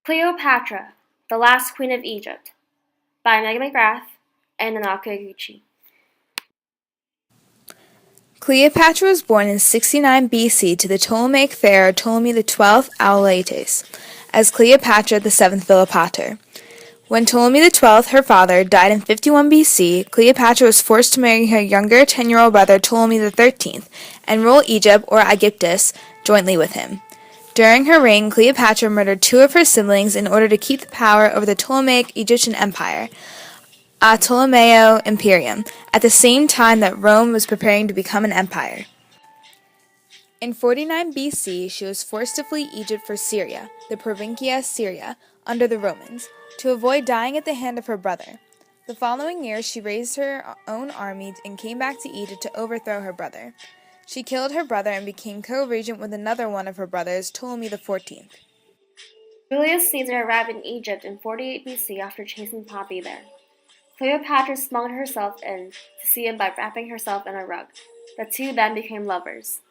Cleopatra, the Last Queen of Egypt, by Megan and Nanako. Cleopatra was born in 69 BC to the Ptolemaic pharaoh Ptolemy XII Auletes as Cleopatra the Seventh Philopater. When Ptolemy XII, her father, died in 51 BC, Cleopatra was forced to marry her younger 10-year-old brother Ptolemy XIII and rule Egypt, or Aegyptus, jointly with him. During her reign, Cleopatra murdered two of her siblings in order to keep the power over the Ptolemaic Egyptian Empire, a Ptolemaic Imperium, at the same time that Rome was preparing to become an empire. In 49 BC, she was forced to flee Egypt for Syria, the Provincia Syria, under the Romans, to avoid dying at the hand of her brother. The following year, she raised her own army and came back to Egypt to overthrow her brother. She killed her brother and became co-regent with another one of her brothers, Ptolemy XIV. Julius Caesar arrived in Egypt in 48 BC after chasing Pompey there. Cleopatra smuggled herself in to see him by wrapping herself in a rug. The two then became lovers.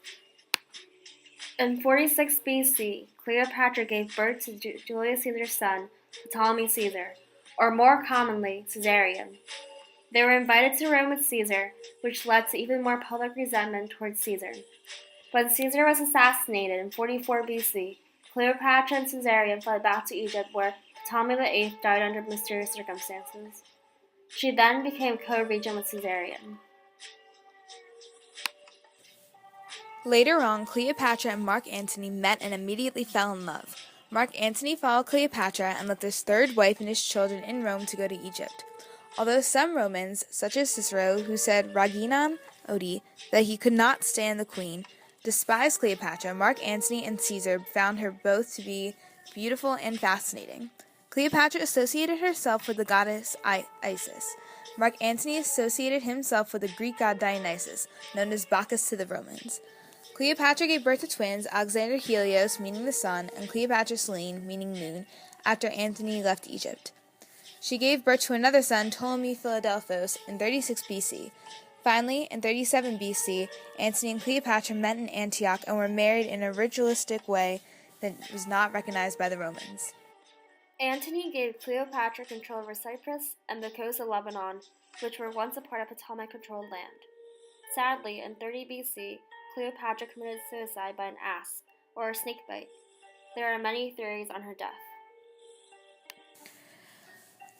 In 46 BC, Cleopatra gave birth to Julius Caesar's son, Ptolemy Caesar, or more commonly, Caesarion. They were invited to Rome with Caesar, which led to even more public resentment towards Caesar. When Caesar was assassinated in 44 BC, Cleopatra and Caesarion fled back to Egypt, where Ptolemy VIII died under mysterious circumstances. She then became co-regent with Caesarion. Later on, Cleopatra and Mark Antony met and immediately fell in love. Mark Antony followed Cleopatra and left his third wife and his children in Rome to go to Egypt. Although some Romans, such as Cicero, who said Reginam Odi, that he could not stand the queen, despised Cleopatra, Mark Antony and Caesar found her both to be beautiful and fascinating. Cleopatra associated herself with the goddess Isis. Mark Antony associated himself with the Greek god Dionysus, known as Bacchus to the Romans. Cleopatra gave birth to twins, Alexander Helios, meaning the sun, and Cleopatra Selene, meaning moon, after Antony left Egypt. She gave birth to another son, Ptolemy Philadelphos, in 36 BC. Finally, in 37 BC, Antony and Cleopatra met in Antioch and were married in a ritualistic way that was not recognized by the Romans. Antony gave Cleopatra control over Cyprus and the coast of Lebanon, which were once a part of Ptolemaic-controlled land. Sadly, in 30 BC, Cleopatra committed suicide by an asp, or a snake bite. There are many theories on her death.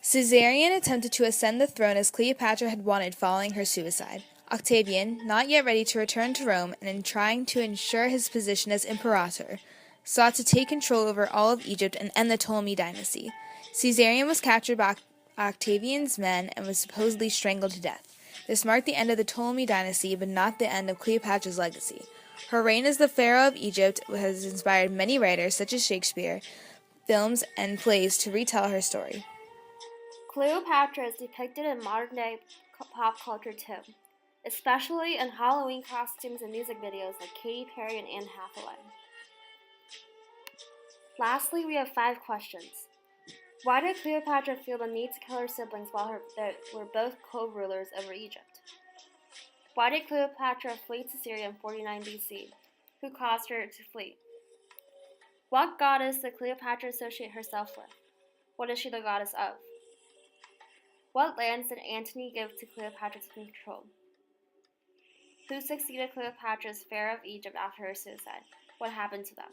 Caesarion attempted to ascend the throne as Cleopatra had wanted following her suicide. Octavian, not yet ready to return to Rome and in trying to ensure his position as imperator, sought to take control over all of Egypt and end the Ptolemy dynasty. Caesarion was captured by Octavian's men and was supposedly strangled to death. This marked the end of the Ptolemy dynasty, but not the end of Cleopatra's legacy. Her reign as the pharaoh of Egypt has inspired many writers, such as Shakespeare, films, and plays to retell her story. Cleopatra is depicted in modern-day pop culture too, especially in Halloween costumes and music videos like Katy Perry and Anne Hathaway. Lastly, we have 5 questions. Why did Cleopatra feel the need to kill her siblings while they were both co-rulers over Egypt? Why did Cleopatra flee to Syria in 49 BC? Who caused her to flee? What goddess did Cleopatra associate herself with? What is she the goddess of? What lands did Antony give to Cleopatra to control? Who succeeded Cleopatra as pharaoh of Egypt after her suicide? What happened to them?